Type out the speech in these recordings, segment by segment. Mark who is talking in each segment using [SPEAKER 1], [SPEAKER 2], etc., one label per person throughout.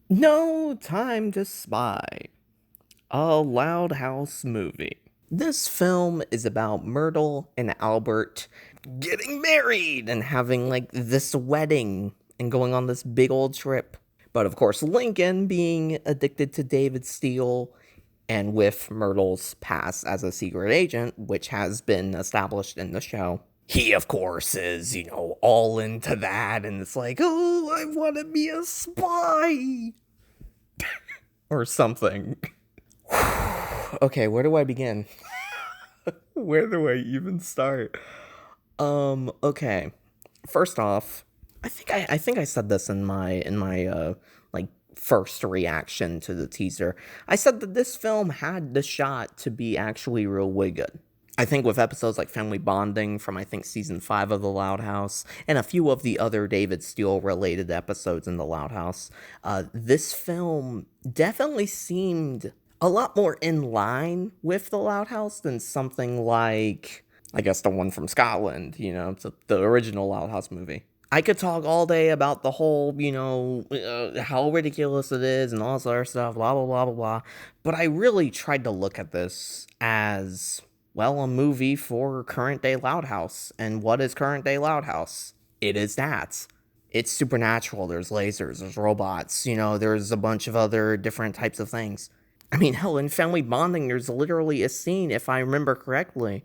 [SPEAKER 1] No Time to Spy, a Loud House movie. This film is about Myrtle and Albert getting married and having like this wedding and going on this big old trip. But of course, Lincoln being addicted to David Steele and with Myrtle's past as a secret agent, which has been established in the show. He, of course, is, all into that, and it's like, oh, I want to be a spy or something. Okay, where do I begin? Where do I even start? Okay. First off, I think I said this in my like first reaction to the teaser. I said that this film had the shot to be actually really good. I think with episodes like Family Bonding from I think season 5 of The Loud House and a few of the other David Steele related episodes in The Loud House, this film definitely seemed a lot more in line with The Loud House than something like, I guess, the one from Scotland, the original Loud House movie. I could talk all day about the whole, how ridiculous it is and all this other stuff, blah, blah, blah, blah, blah. But I really tried to look at this as, well, a movie for current day Loud House. And what is current day Loud House? It is that. It's supernatural. There's lasers, there's robots, there's a bunch of other different types of things. I mean, hell, in Family Bonding, there's literally a scene, if I remember correctly,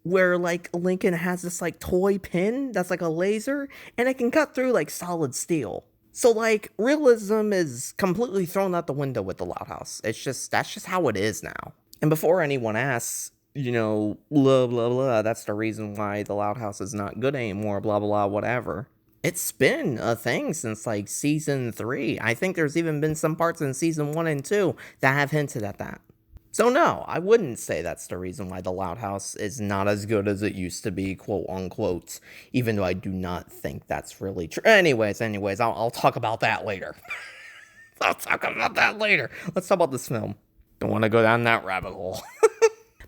[SPEAKER 1] where like Lincoln has this like toy pin that's like a laser and it can cut through like solid steel. So like realism is completely thrown out the window with the Loud House. That's just how it is now. And before anyone asks, blah blah blah, that's the reason why the Loud House is not good anymore, blah blah blah, whatever. It's been a thing since like season 3. I think there's even been some parts in season 1 and 2 that have hinted at that. So no, I wouldn't say that's the reason why the Loud House is not as good as it used to be, quote unquote, even though I do not think that's really true. Anyways, I'll talk about that later. I'll talk about that later. Let's talk about this film. Don't want to go down that rabbit hole.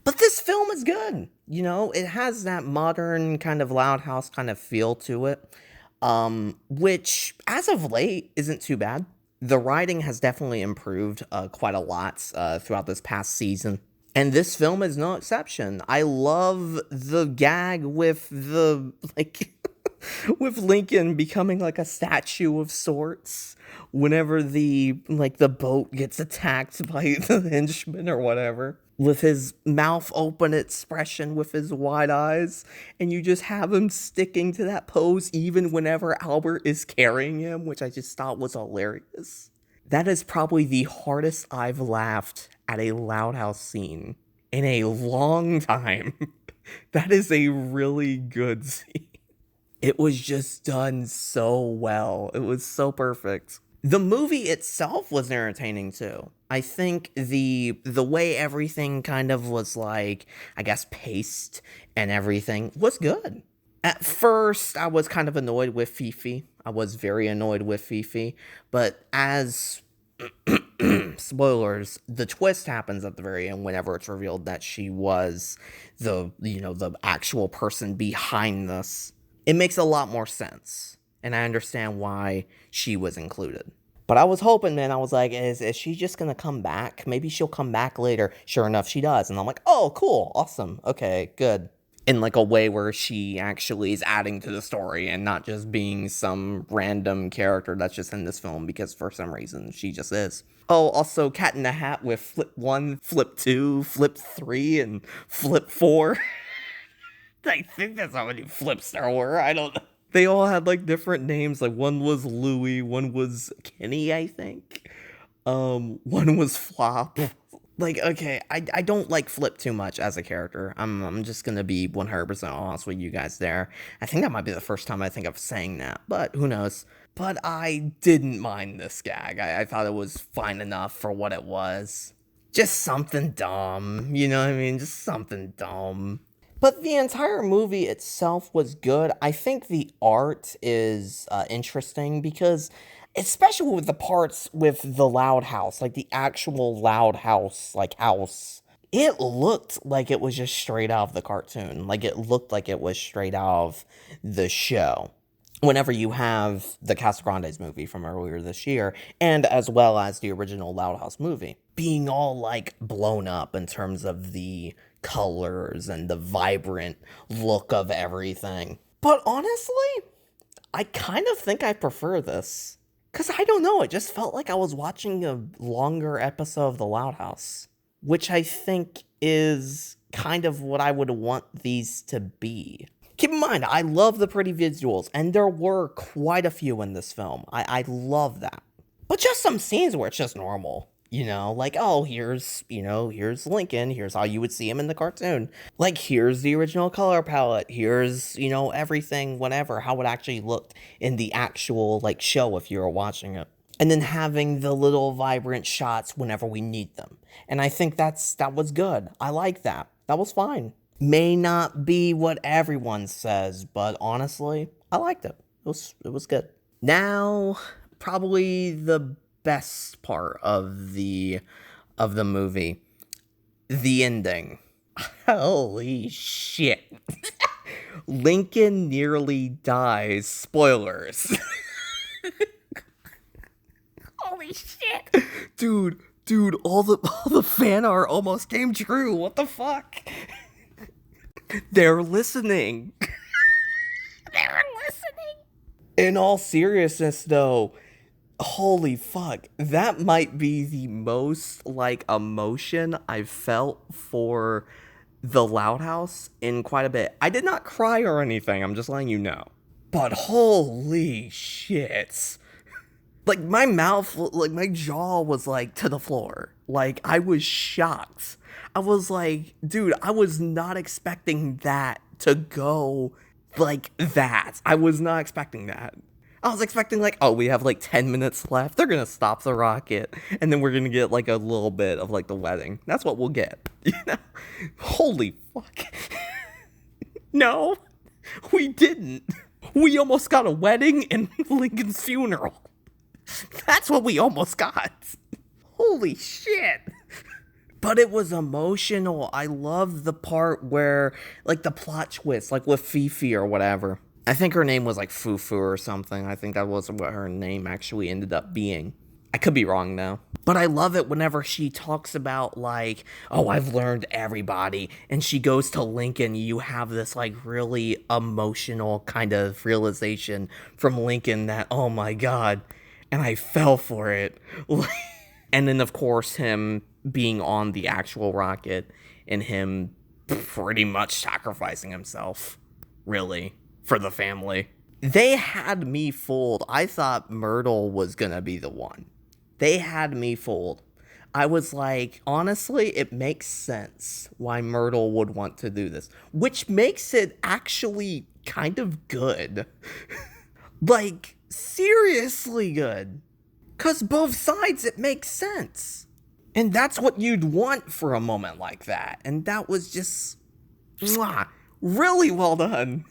[SPEAKER 1] But this film is good. It has that modern kind of Loud House kind of feel to it, which as of late isn't too bad. The writing has definitely improved quite a lot throughout this past season. And this film is no exception. I love the gag with the, like, with Lincoln becoming like a statue of sorts whenever the boat gets attacked by the henchmen or whatever. With his mouth open expression with his wide eyes, and you just have him sticking to that pose even whenever Albert is carrying him, which I just thought was hilarious. That is probably the hardest I've laughed at a Loud House scene in a long time. That is a really good scene. It was just done so well. It was so perfect. The movie itself was entertaining too. I think the way everything kind of was like, I guess, paced and everything was good. At first, I was kind of annoyed with Fifi. I was very annoyed with Fifi, but as spoilers, the twist happens at the very end whenever it's revealed that she was the actual person behind this. It makes a lot more sense, and I understand why she was included. But I was hoping, man, I was like, is she just gonna come back? Maybe she'll come back later. Sure enough, she does. And I'm like, oh, cool, awesome, okay, good. In like a way where she actually is adding to the story and not just being some random character that's just in this film because for some reason she just is. Oh, also Cat in the Hat with Flip 1, Flip 2, Flip 3, and Flip 4. I think that's how many flips there were. I don't know. They all had like different names. Like one was Louie, one was Kenny, I think. One was Flop. Like, okay, I don't like Flip too much as a character. I'm just gonna be 100% honest with you guys there. I think that might be the first time I think of saying that, but who knows. But I didn't mind this gag. I thought it was fine enough for what it was. Just something dumb, you know what I mean? Just something dumb. But the entire movie itself was good. I think the art is interesting because, especially with the parts with the Loud House, like the actual Loud House, like house, it looked like it was just straight out of the cartoon. Like it looked like it was straight out of the show. whenever you have the Casagrandes movie from earlier this year, and as well as the original Loud House movie, being all like blown up in terms of the colors and the vibrant look of everything. But honestly, I kind of think I prefer this. Because I don't know, it just felt like I was watching a longer episode of The Loud House, which I think is kind of what I would want these to be. Keep in mind, I love the pretty visuals, and there were quite a few in this film. I love that. But just some scenes where it's just normal. You know, like, oh, here's Lincoln, here's how you would see him in the cartoon. Like, here's the original color palette, here's, everything, whatever, how it actually looked in the actual, like, show if you were watching it. And then having the little vibrant shots whenever we need them. And I think that was good. I like that. That was fine. May not be what everyone says, but honestly, I liked it. It was good. Now, probably the best part of the movie, the ending. Holy shit. Lincoln nearly dies. Spoilers. Holy shit. Dude, all the fan art almost came true. What the fuck? They're listening. They're listening. In all seriousness, though, holy fuck, that might be the most, like, emotion I've felt for The Loud House in quite a bit. I did not cry or anything, I'm just letting you know. But holy shit. Like, my mouth, like, my jaw was, like, to the floor. Like, I was shocked. I was like, dude, I was not expecting that to go like that. I was not expecting that. I was expecting, like, oh, we have, like, 10 minutes left. They're gonna stop the rocket. And then we're gonna get, like, a little bit of, like, the wedding. That's what we'll get. You know? Holy fuck. No, we didn't. We almost got a wedding and Lincoln's funeral. That's what we almost got. Holy shit. But it was emotional. I love the part where, like, the plot twist, like with Fifi or whatever. I think her name was like Fufu or something. I think that was what her name actually ended up being. I could be wrong though. But I love it whenever she talks about, like, oh, I've learned everybody. And she goes to Lincoln. You have this, like, really emotional kind of realization from Lincoln that, oh my God. And I fell for it. And then, of course, him being on the actual rocket and him pretty much sacrificing himself, really, for the family. They had me fooled. I thought Myrtle was gonna be the one. They had me fooled. I was like, honestly, it makes sense why Myrtle would want to do this, which makes it actually kind of good. Like, seriously good. 'Cause both sides, it makes sense. And that's what you'd want for a moment like that. And that was just, mwah, really well done.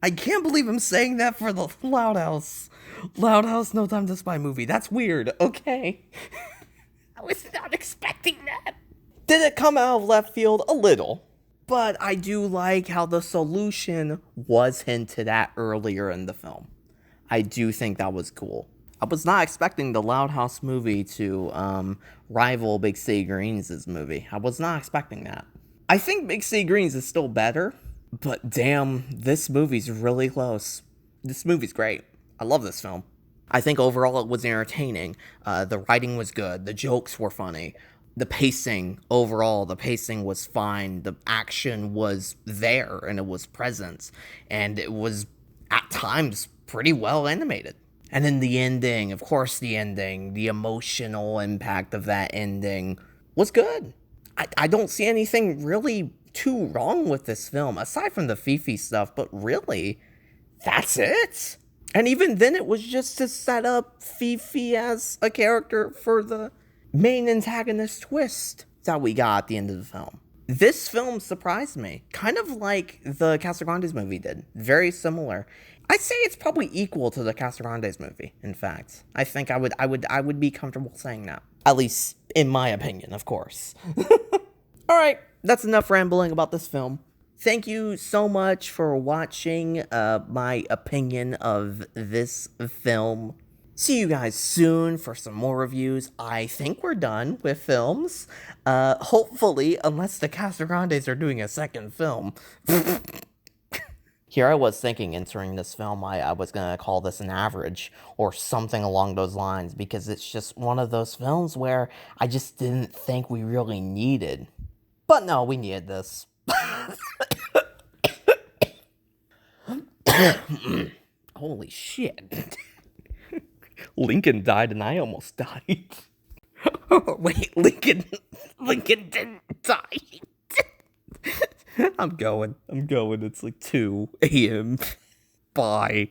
[SPEAKER 1] I can't believe I'm saying that for the Loud House. Loud House, No Time to Spy movie. That's weird, okay? I was not expecting that. Did it come out of left field? A little. But I do like how the solution was hinted at earlier in the film. I do think that was cool. I was not expecting the Loud House movie to rival Big City Greens' movie. I was not expecting that. I think Big City Greens is still better, but damn, this movie's really close. This movie's great. I love this film. I think overall it was entertaining. The writing was good. The jokes were funny. The pacing, overall, the pacing was fine. The action was there, and it was present. And it was, at times, pretty well animated. And then the ending, of course the ending, the emotional impact of that ending was good. I don't see anything really too wrong with this film, aside from the Fifi stuff, but really, that's it. And even then it was just to set up Fifi as a character for the main antagonist twist that we got at the end of the film. This film surprised me, kind of like the Casagrandes movie did. Very similar. I'd say it's probably equal to the Casagrandes movie, in fact. I think I would be comfortable saying that. At least in my opinion, of course. Alright, that's enough rambling about this film. Thank you so much for watching my opinion of this film. See you guys soon for some more reviews. I think we're done with films. Hopefully, unless the Casagrandes are doing a second film. Here I was thinking entering this film, I was gonna call this an average or something along those lines because it's just one of those films where I just didn't think we really needed. But no, we needed this. Holy shit. Lincoln died and I almost died. Wait, Lincoln didn't die. I'm going. It's like 2 a.m. Bye.